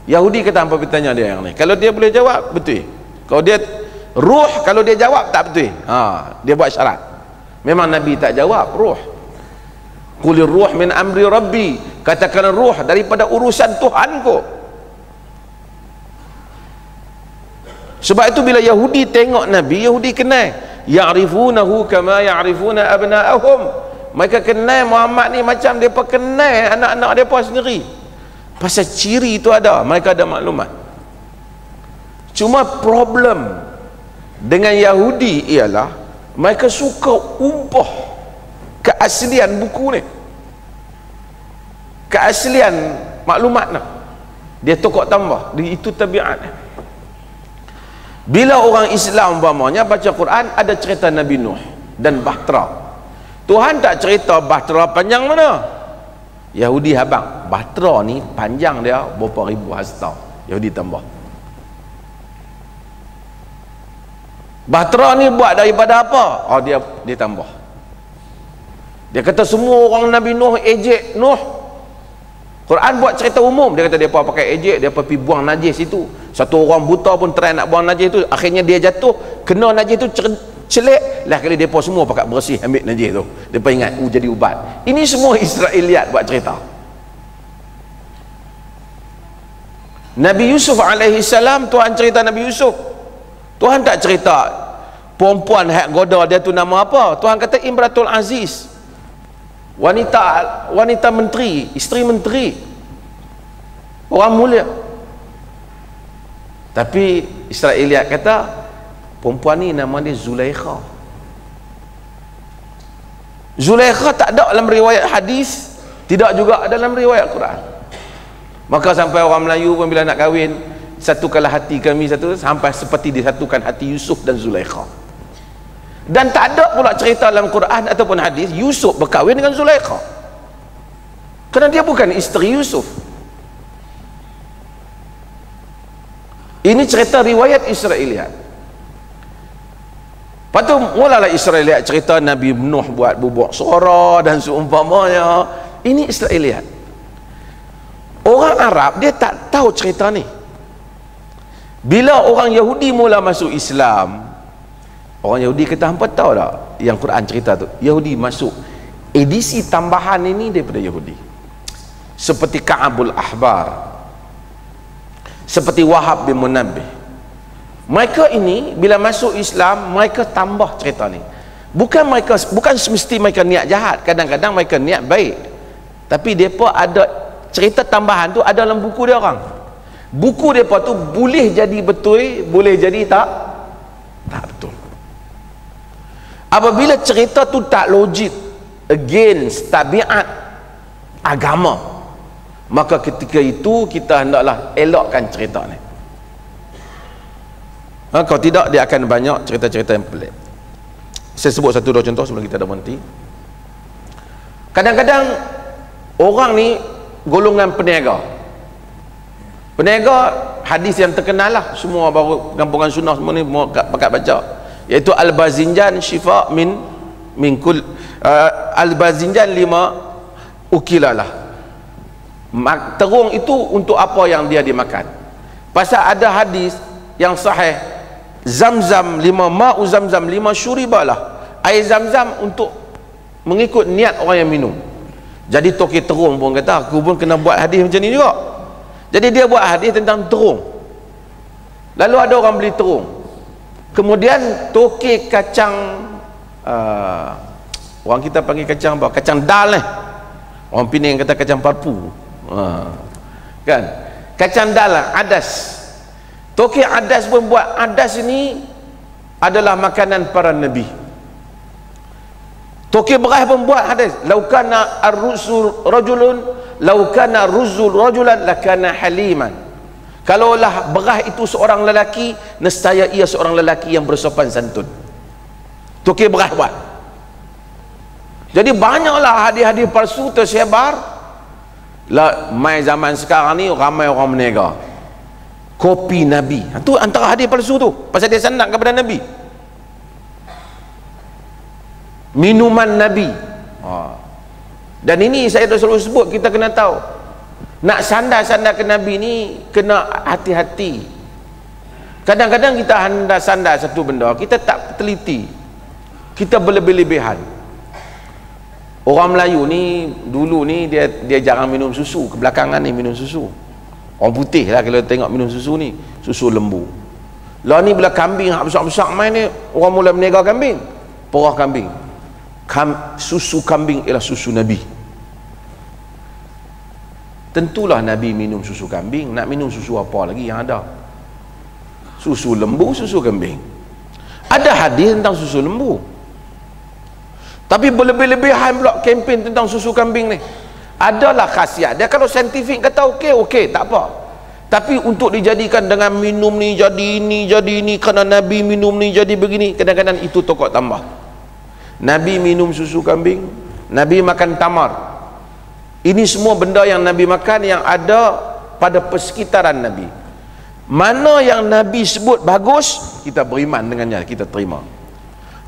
Yahudi kata apa bertanya dia yang ni, kalau dia boleh jawab betul, kalau dia ruh, kalau dia jawab tak betul, dia buat syarat. Memang Nabi tak jawab ruh. Qulir ruh min amri rabbi, katakan ruh daripada urusan Tuhanku. Sebab itu bila Yahudi tengok Nabi, Yahudi kenal, ya'rifunahu kama ya'rifuna abna'ahum. Mereka kenal Muhammad ni macam mereka kenal anak-anak mereka sendiri. Pasal ciri itu ada, mereka ada maklumat. Cuma problem dengan Yahudi ialah mereka suka umpah keaslian buku ni, keaslian maklumat ni. Dia tokok tambah, itu tabiat. Bila orang Islam umpamanya baca Quran, ada cerita Nabi Nuh dan Bahtera. Tuhan tak cerita Bahtera panjang mana. Yahudi habang, Bahtera ni panjang dia berapa ribu hasta. Yahudi tambah. Bahtera ni buat daripada apa? Dia tambah. Dia kata semua orang Nabi Nuh ejek Nuh. Quran buat cerita umum, dia kata dia pakai ejek, dia pergi buang najis itu. Satu orang buta pun try nak buang najis itu, akhirnya dia jatuh, kena najis itu celik lah, kali depa semua pakat bersih ambil najis tu. Depa ingat jadi ubat. Ini semua Israeliat buat cerita. Nabi Yusuf alaihi salam, Tuhan cerita Nabi Yusuf. Tuhan tak cerita perempuan hak goda dia tu nama apa. Tuhan kata Imratul Aziz, wanita menteri, isteri menteri, orang mulia. Tapi Israeliat kata perempuan ni nama dia Zulaikha. Zulaikha tak ada dalam riwayat hadis, tidak juga dalam riwayat Quran. Maka sampai orang Melayu pun bila nak kahwin, satukanlah hati kami satu, sampai seperti disatukan hati Yusuf dan Zulaikha. Dan tak ada pula cerita dalam Quran ataupun hadis Yusuf berkahwin dengan Zulaikha, kerana dia bukan isteri Yusuf. Ini cerita riwayat Israeliat. Lepas tu mulalah Israeliat cerita Nabi Nuh buat bubuk suara dan seumpamanya. Ini Israeliat. Orang Arab dia tak tahu cerita ni. Bila orang Yahudi mula masuk Islam, orang Yahudi kata, hampa tahu tak yang Quran cerita tu? Yahudi masuk edisi tambahan ini daripada Yahudi, seperti Ka'abul Ahbar, seperti Wahab bin Munabbih. Mereka ini bila masuk Islam, mereka tambah cerita ni. Bukan semesti mereka niat jahat, kadang-kadang mereka niat baik, tapi mereka ada cerita tambahan tu ada dalam buku dia orang. Buku mereka tu boleh jadi betul, boleh jadi tak betul. Apabila cerita tu tak logik, against tabiat agama, maka ketika itu kita hendaklah elakkan cerita ni. Kalau tidak, dia akan banyak cerita-cerita yang pelik. Saya sebut satu dua contoh sebelum kita dah berhenti. Kadang-kadang orang ni golongan peniaga. Peniaga, hadis yang terkenal lah, semua baru kampungan sunnah semua ni pakat baca, iaitu Al-Bazinjan syifa min kul Al-Bazinjan 5 ukilalah. Terung itu untuk apa yang dia dimakan. Pasal ada hadis yang sahih, Zamzam 5, ma'u Zamzam 5 syuribalah, air Zamzam untuk mengikut niat orang yang minum. Jadi Tokek Terung pun kata aku pun kena buat hadis macam ni juga. Jadi dia buat hadis tentang terung. Lalu ada orang beli terung, kemudian Tokek kacang, orang kita panggil kacang apa? Kacang dal orang Penang kata kacang parpu, kan? Kacang dal adas. Tokek adas pun buat adas ini adalah makanan para nabi. Tokek beras pun buat hadis, laukana ar-rusul rajulun, laukana ruzul rajulan lakana haliman. Kalaulah beras itu seorang lelaki, nescaya ia seorang lelaki yang bersopan santun. Tokek beras buat. Jadi banyaklah hadis-hadis palsu tersebar. Lah mai zaman sekarang ni ramai orang menega kopi Nabi. Itu antara hadis palsu tu, pasal dia sanad kepada Nabi. Minuman Nabi. Dan ini saya dah selalu sebut, kita kena tahu, nak sandar-sandar ke Nabi ni kena hati-hati. Kadang-kadang kita sandar satu benda, kita tak teliti, kita berlebih-lebihan. Orang Melayu ni dulu ni dia jarang minum susu, kebelakangan ni minum susu. Orang putih lah kalau tengok minum susu ni, susu lembu. Lah ni bila kambing hak besar-besar main ni, orang mula menega kambing, perah kambing. Susu kambing ialah susu Nabi. Tentulah Nabi minum susu kambing, nak minum susu apa lagi yang ada? Susu lembu, susu kambing. Ada hadis tentang susu lembu, tapi berlebih-lebihan pula kempen tentang susu kambing ni. Adalah khasiat dia, kalau saintifik kata okey, tak apa. Tapi untuk dijadikan dengan minum ni jadi ini, kerana Nabi minum ni jadi begini, kadang-kadang itu tokok tambah. Nabi minum susu kambing, Nabi makan tamar. Ini semua benda yang Nabi makan yang ada pada persekitaran Nabi. Mana yang Nabi sebut bagus, kita beriman dengannya, kita terima.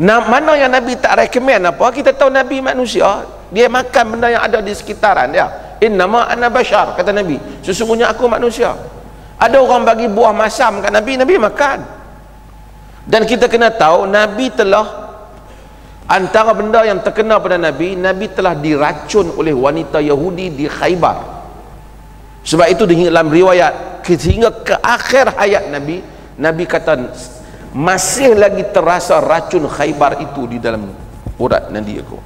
Mana yang Nabi tak recommend apa, kita tahu Nabi manusia, dia makan benda yang ada di sekitaran dia. Innama ana bashar, kata Nabi, sesungguhnya aku manusia. Ada orang bagi buah masam kat Nabi, Nabi makan. Dan kita kena tahu Nabi telah, antara benda yang terkena pada Nabi, Nabi telah diracun oleh wanita Yahudi di Khaybar. Sebab itu dalam riwayat sehingga ke akhir hayat Nabi, Nabi kata masih lagi terasa racun Khaybar itu di dalam urat nadi aku.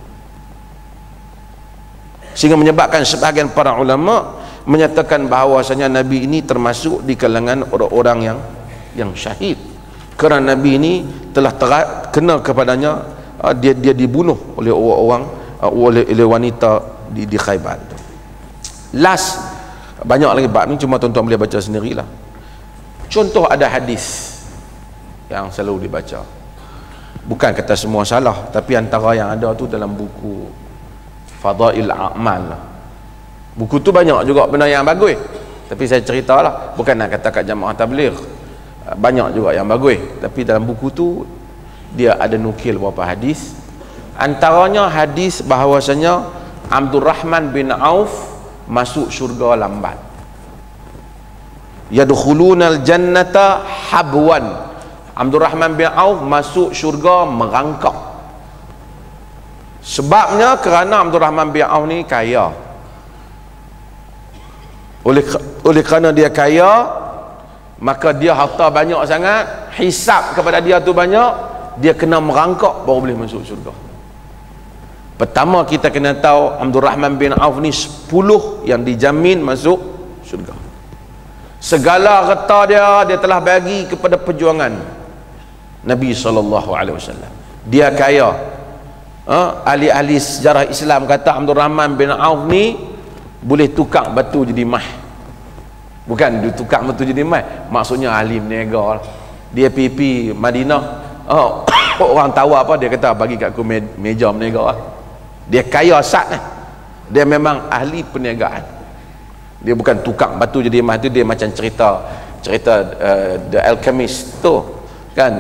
Sehingga menyebabkan sebahagian para ulama menyatakan bahawasanya Nabi ini termasuk di kalangan orang-orang yang syahid, kerana Nabi ini telah kena kepadanya, dia dibunuh oleh orang-orang, oleh wanita di Khaybar. Last, banyak lagi bab ni, cuma tuan-tuan boleh baca sendirilah. Contoh, ada hadis yang selalu dibaca, bukan kata semua salah, tapi antara yang ada tu dalam buku Fadail A'mal. Buku tu banyak juga benda yang bagus, tapi saya ceritalah, bukan nak kata kat jamaah tabligh banyak juga yang bagus, tapi dalam buku tu dia ada nukil beberapa hadis. Antaranya hadis bahawasanya Abdul Rahman bin Auf masuk syurga lambat. Yadkhulunal jannata habwan. Abdul Rahman bin Auf masuk syurga merangkak. Sebabnya kerana Abdul Rahman bin Auf ni kaya. Oleh kerana dia kaya, maka dia harta banyak sangat, hisab kepada dia tu banyak, dia kena merangkak baru boleh masuk syurga. Pertama kita kena tahu Abdul Rahman bin Auf ni 10 yang dijamin masuk syurga. Segala harta dia telah bagi kepada perjuangan Nabi SAW. Dia kaya. Ahli-ahli sejarah Islam kata Abdul Rahman bin Auf ni boleh tukar batu jadi mah. Bukan dia tukar batu jadi mah, maksudnya ahli berniaga. Dia pergi Madinah, orang tahu apa, dia kata bagi kat aku meja berniaga lah. Dia kaya sat lah. Dia memang ahli perniagaan. Dia bukan tukar batu jadi emas tu, dia macam cerita The Alchemist tu kan.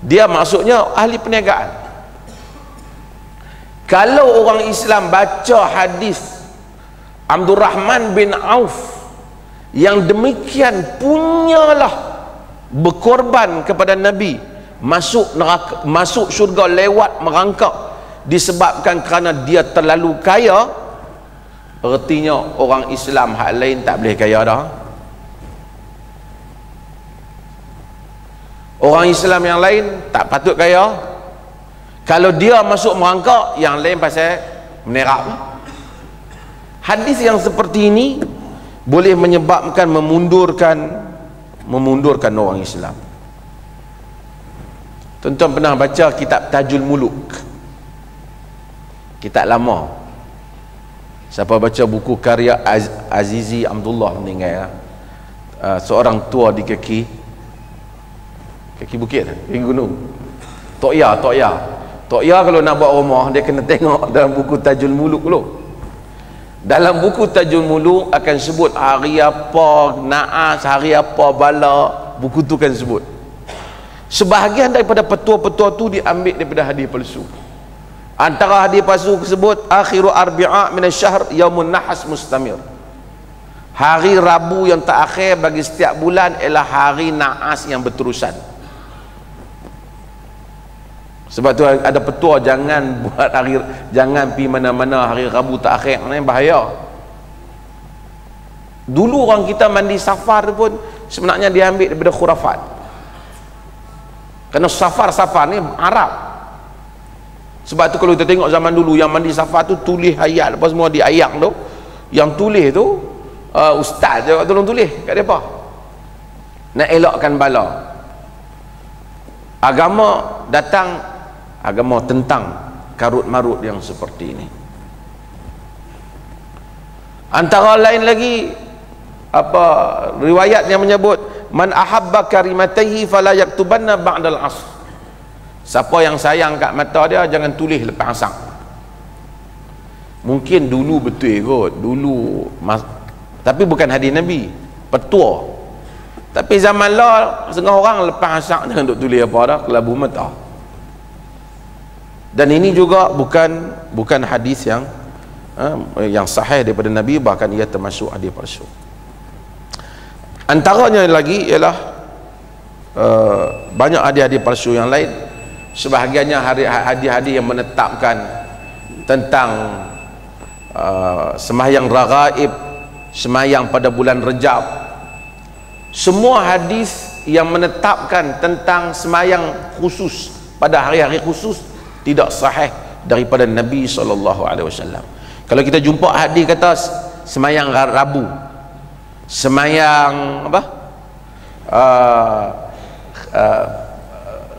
Dia maksudnya ahli perniagaan. Kalau orang Islam baca hadis Abdul Rahman bin Auf yang demikian punyalah berkorban kepada Nabi, masuk neraka, masuk syurga lewat merangkak disebabkan kerana dia terlalu kaya, Ertinya orang Islam hak lain tak boleh kaya dah. Orang Islam yang lain tak patut kaya. Kalau dia masuk merangkak, yang lain pasal menerap. Hadis yang seperti ini boleh menyebabkan memundurkan orang Islam. Tuan-tuan pernah baca kitab Tajul Muluk, kitab lama. Siapa baca buku karya Azizi Abdullah meninggal, seorang tua di kaki bukit, kaki gunung, Tok Ya kalau nak buat rumah, dia kena tengok dalam buku Tajul Muluk dulu. Dalam buku Tajul Muluk akan sebut hari apa naas, hari apa bala, buku tu kan sebut. Sebahagian daripada petua-petua tu diambil daripada hadis palsu. Antara hadis palsu tersebut, akhiru arbi'a minasyahr yaumun nahas mustamir. Hari Rabu yang terakhir bagi setiap bulan ialah hari naas yang berterusan. Sebab tu ada petua, jangan buat jangan pergi mana-mana hari Rabu terakhir, ni bahaya. Dulu orang kita mandi safar pun sebenarnya diambil daripada khurafat. Kerana safar ni Arab. Sebab tu kalau kita tengok zaman dulu yang mandi safar tu tulis ayat apa semua di ayat tu, yang tulis tu ustaz je tolong tulis kat depa nak elakkan bala. Agama tentang karut marut yang seperti ini. Antara lain lagi riwayat yang menyebut man ahabba karimataihi fala yaktubanna ba'dal asr. Siapa yang sayang kat mata dia jangan tulis lepas asar. Mungkin dulu betul kot, tapi bukan hadis Nabi, petua. Tapi zaman lah setengah orang lepas asar jangan duk tulis apa dah, kelabu mata. Dan ini juga bukan hadis yang sahih daripada Nabi, bahkan ia termasuk hadis palsu. Antaranya lagi ialah banyak hadis-hadis palsu yang lain. Sebahagiannya hadis-hadis yang menetapkan tentang sembahyang raghaib, sembahyang pada bulan Rejab. Semua hadis yang menetapkan tentang sembahyang khusus pada hari-hari khusus tidak sahih daripada Nabi SAW. Kalau kita jumpa hadis kata sembahyang Rabu, sembahyang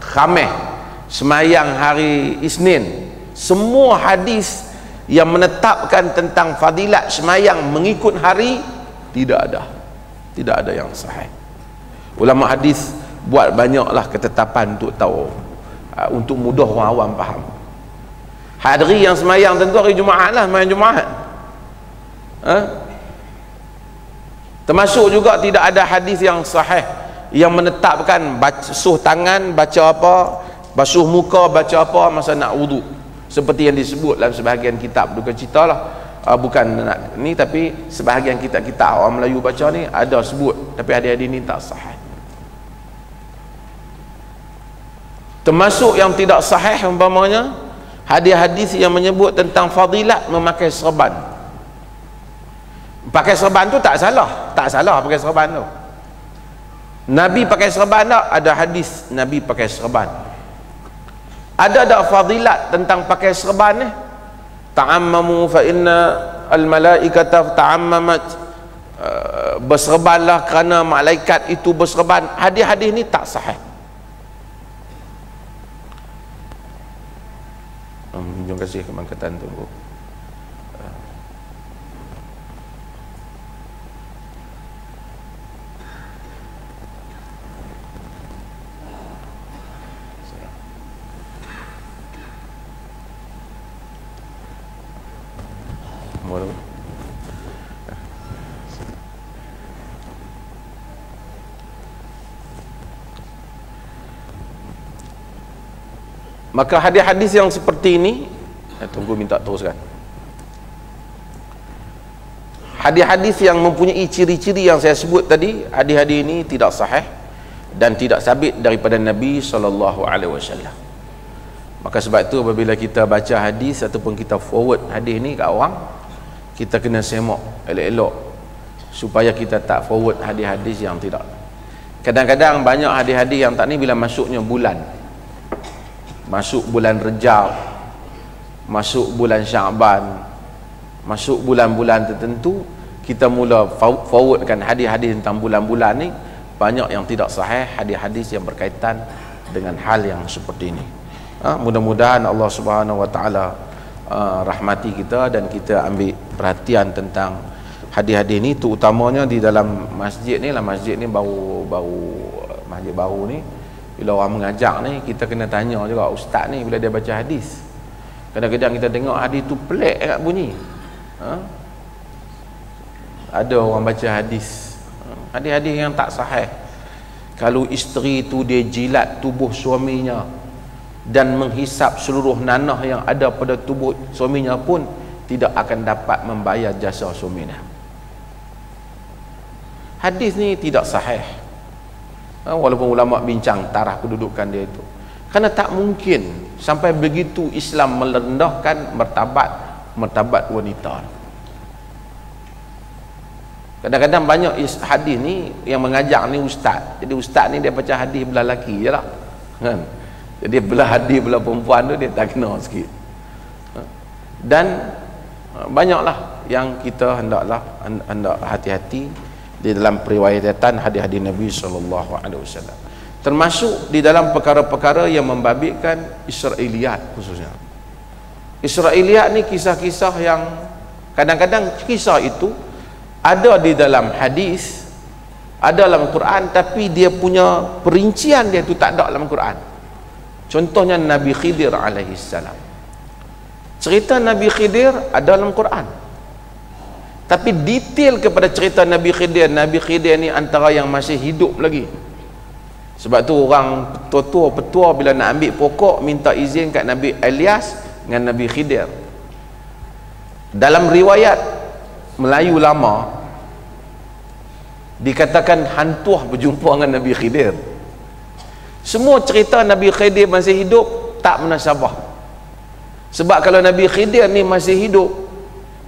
Khamis, sembahyang hari Isnin, semua hadis yang menetapkan tentang fadilat sembahyang mengikut hari tidak ada yang sahih. Ulama hadis buat banyaklah ketetapan untuk tahu, untuk mudah orang awam faham. Hari yang sembahyang tentu hari Jumaat lah, sembahyang Jumaat. Termasuk juga tidak ada hadis yang sahih yang menetapkan basuh tangan baca apa, basuh muka baca apa masa nak wudu, seperti yang disebut dalam sebahagian kitab. Bukan cerita lah, bukan nak ni, tapi sebahagian kitab-kitab orang Melayu baca ni ada sebut, tapi hadis-hadis ni tak sahih. Termasuk yang tidak sahih umpamanya hadis-hadis yang menyebut tentang fadilat memakai serban. Pakai serban tu tak salah pakai serban tu. Nabi pakai serban tak? Ada hadis Nabi pakai serban. Ada tak fadilat tentang pakai serban ni? Ta'ammamu fa inna al-malaikata ta'ammamat, berserbanlah kerana malaikat itu berserban. Hadis-hadis ni tak sahih. Terima kasih kemangkatan tunggu. Maka hadis-hadis yang seperti ini, tunggu minta teruskan. Hadis-hadis yang mempunyai ciri-ciri yang saya sebut tadi, hadis-hadis ini tidak sahih dan tidak sabit daripada Nabi SAW. Maka sebab itu apabila kita baca hadis ataupun kita forward hadis ni kat orang, kita kena semak elok-elok supaya kita tak forward hadis-hadis yang tidak. Kadang-kadang banyak hadis-hadis yang tak ni bila masuknya bulan, masuk bulan Rejab, masuk bulan Syaban, masuk bulan-bulan tertentu, kita mula forwardkan hadis-hadis tentang bulan-bulan ni. Banyak yang tidak sahih, hadis-hadis yang berkaitan dengan hal yang seperti ini. Mudah-mudahan Allah Subhanahu Wa Taala rahmati kita dan kita ambil perhatian tentang hadis-hadis ni, terutamanya di dalam masjid ni lah. Masjid ni baru masjid baru ni, bila orang mengajak ni, kita kena tanya juga ustaz ni bila dia baca hadis. Kadang-kadang kita tengok hadis tu pelik kat bunyi. Ada orang baca hadis yang tak sahih. Kalau isteri tu dia jilat tubuh suaminya dan menghisap seluruh nanah yang ada pada tubuh suaminya pun tidak akan dapat membayar jasa suaminya. Hadis ni tidak sahih. Walaupun ulama bincang taraf kedudukan dia itu, kerana tak mungkin sampai begitu Islam merendahkan martabat wanita. Kadang-kadang banyak hadis ni yang mengajak ni ustaz. Jadi ustaz ni dia baca hadis belah lelaki je lah, kan? Jadi belah hadis belah perempuan tu dia tak kena sikit. Dan banyaklah yang kita hendak hati-hati di dalam periwayatan hadis-hadis Nabi SAW, termasuk di dalam perkara-perkara yang membabitkan Israiliyat khususnya. Israiliyat ni kisah-kisah yang kadang-kadang kisah itu ada di dalam hadis, ada dalam Quran, tapi dia punya perincian dia tu tak ada dalam Quran. Contohnya Nabi Khidir alaihissalam. Cerita Nabi Khidir ada dalam Quran, tapi detail kepada cerita Nabi Khidir ni antara yang masih hidup lagi. Sebab tu orang petua bila nak ambil pokok minta izin kat Nabi Ilyas dengan Nabi Khidir. Dalam riwayat Melayu lama dikatakan hantuah berjumpa dengan Nabi Khidir. Semua cerita Nabi Khidir masih hidup tak munasabah. Sebab kalau Nabi Khidir ni masih hidup,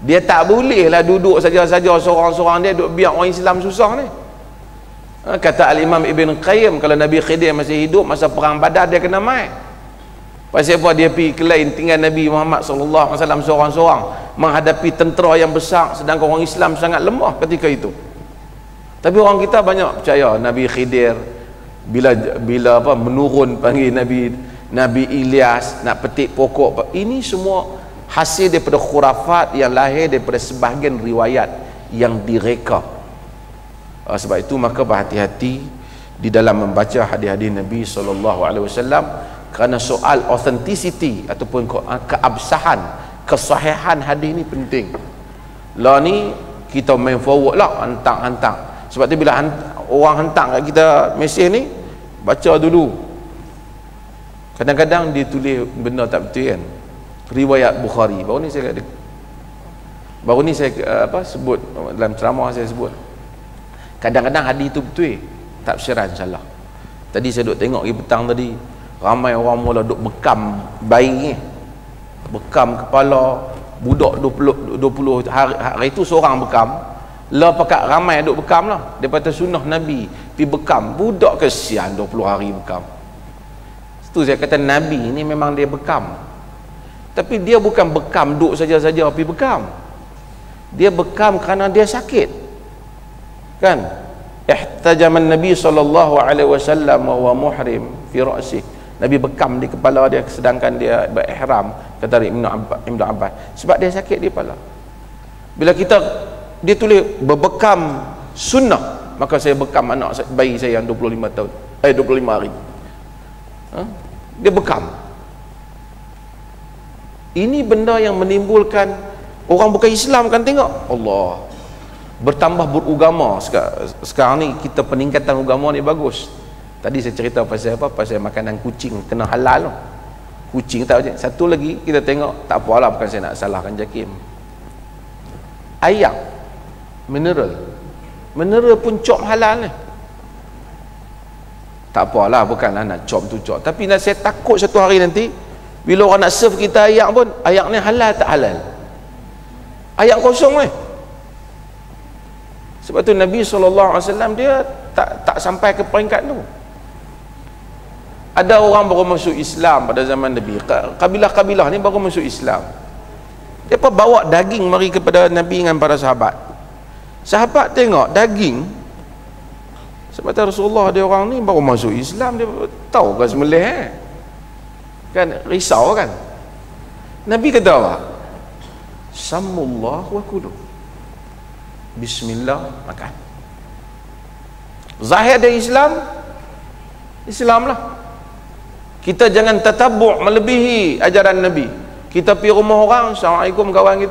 dia tak bolehlah duduk saja-saja seorang-seorang dia duduk biar orang Islam susah ni. Kata Al-Imam Ibn Qayyim, kalau Nabi Khidir masih hidup masa perang Badar dia kena mai. Pasal apa? Dia pergi ke lain tinggal Nabi Muhammad SAW seorang-seorang menghadapi tentera yang besar, sedangkan orang Islam sangat lemah ketika itu. Tapi orang kita banyak percaya Nabi Khidir bila menurun panggil Nabi Ilyas nak petik pokok. Ini semua hasil daripada khurafat yang lahir daripada sebahagian riwayat yang direka. Sebab itu maka berhati-hati di dalam membaca hadis-hadis Nabi SAW, kerana soal authenticity ataupun keabsahan, kesahihan hadis ni penting. Lah ni kita main forward lah, hantar. Sebab tu bila orang hantar kat kita mesej ni, baca dulu. Kadang-kadang dia tulis benda tak betul kan. Riwayat Bukhari baru ni saya sebut dalam ceramah, saya sebut kadang-kadang hadis tu betul, tafsiran salah. Tadi saya duk tengok petang tadi, ramai orang mula duk bekam bayi ni, bekam kepala budak 20 hari tu seorang bekam. Lah pakat ramai duk bekam lah, daripada sunnah Nabi pi bekam budak, kesian 20 hari bekam. Itu saya kata Nabi ni memang dia bekam, tapi dia bukan bekam duk saja-saja pi bekam. Dia bekam kerana dia sakit, kan? Ihtajaman Nabi SAW wa muhrim fi ra'sih. Nabi bekam di kepala dia sedangkan dia berihram, kata Ibn Abbas, sebab dia sakit di kepala. Bila dia tulis berbekam sunnah, maka saya bekam anak bayi saya yang 25 hari. Dia bekam. Ini benda yang menimbulkan orang bukan Islam kan tengok, Allah bertambah beragama. Sekarang ni kita peningkatan agama ni bagus. Tadi saya cerita pasal apa? Pasal makanan kucing kena halal. Kucing tak macam. Satu lagi kita tengok, tak apalah, bukan saya nak salahkan Jakim. Ayam mineral pun cop halal ni. Tak apalah, bukanlah nak cop tu cop, tapi saya takut satu hari nanti bila orang nak serve kita ayak pun, ayak ni halal tak halal. Ayat kosong ni. Sebab tu Nabi SAW dia tak sampai ke peringkat tu. Ada orang baru masuk Islam pada zaman Nabi, kabilah-kabilah ni baru masuk Islam, mereka bawa daging mari kepada Nabi dengan para sahabat. Sahabat tengok daging, sebab tu Rasulullah dia orang ni baru masuk Islam, dia tahu kan sembelih kan, risau kan. Nabi kata apa? Samullah wa kulu, bismillah, makan. Zahir dari Islam lah. Kita jangan tatabu' melebihi ajaran Nabi. Kita pergi rumah orang, assalamualaikum kawan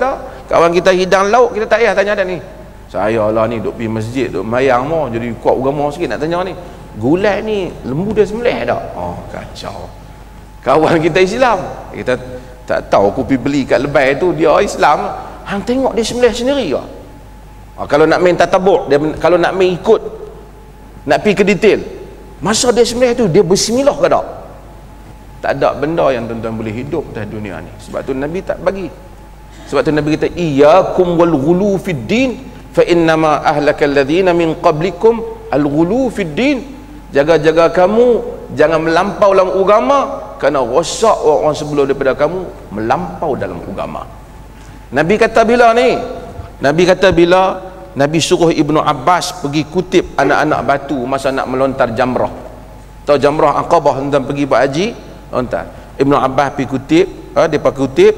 kita hidang lauk, kita tak payah tanya dah ni, saya lah ni duk pergi masjid, duk mayang mau jadi kuat agama sikit, nak tanya ni gulai ni lembu dah sembelih tak? Oh kacau. Kawan kita Islam, kita tak tahu, aku pergi beli kat Lebai tu, dia Islam, hang tengok dia sembelih sendiri ke? Kalau nak main tatabu', kalau nak main ikut, nak pergi ke detail, masa dia sembelih tu dia bersimilah ke tak? Tak ada benda yang tuan-tuan boleh hidup dalam dunia ni. Sebab tu Nabi tak bagi. Sebab tu Nabi kata iyyakum wal ghulu fid din fa innama ahlakal ladzina min qablikum al ghulu fid din. Jaga-jaga kamu jangan melampau dalam agama, kerana rosak orang sebelum daripada kamu melampau dalam agama. Nabi kata bila ni? Nabi kata bila Nabi suruh Ibnu Abbas pergi kutip anak-anak batu masa nak melontar jamrah. Tahu jamrah Aqabah, tuan pergi buat haji, lontar. Ibnu Abbas pergi kutip, dia pakai kutip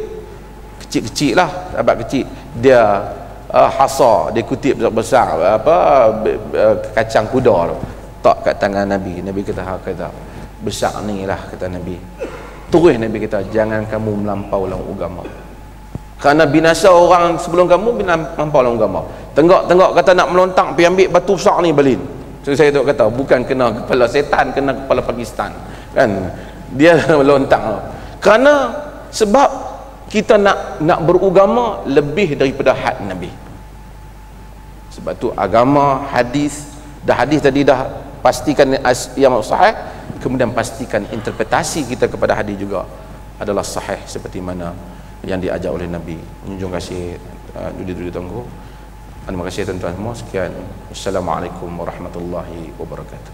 kecil-kecil lah, sahabat kecil, dia hasa, dia kutip besar kacang kuda tu, tak kat tangan Nabi. Nabi kata kata besar ni lah, kata Nabi. Terus Nabi kata jangan kamu melampau dalam agama, kerana binasa orang sebelum kamu melampau dalam agama. Tengok kata nak melontang pergi ambil batu besar ni balin. So saya tu kata bukan kena kepala setan, kena kepala Pakistan kan, dia melontang kerana sebab kita nak beragama lebih daripada had Nabi. Sebab tu agama, hadis tadi dah pastikan yang sahih, kemudian pastikan interpretasi kita kepada hadis juga adalah sahih seperti mana yang diajar oleh Nabi. Menjunjung kasih duduk tunggu. Terima kasih tuan-tuan semua. Sekian. Assalamualaikum warahmatullahi wabarakatuh.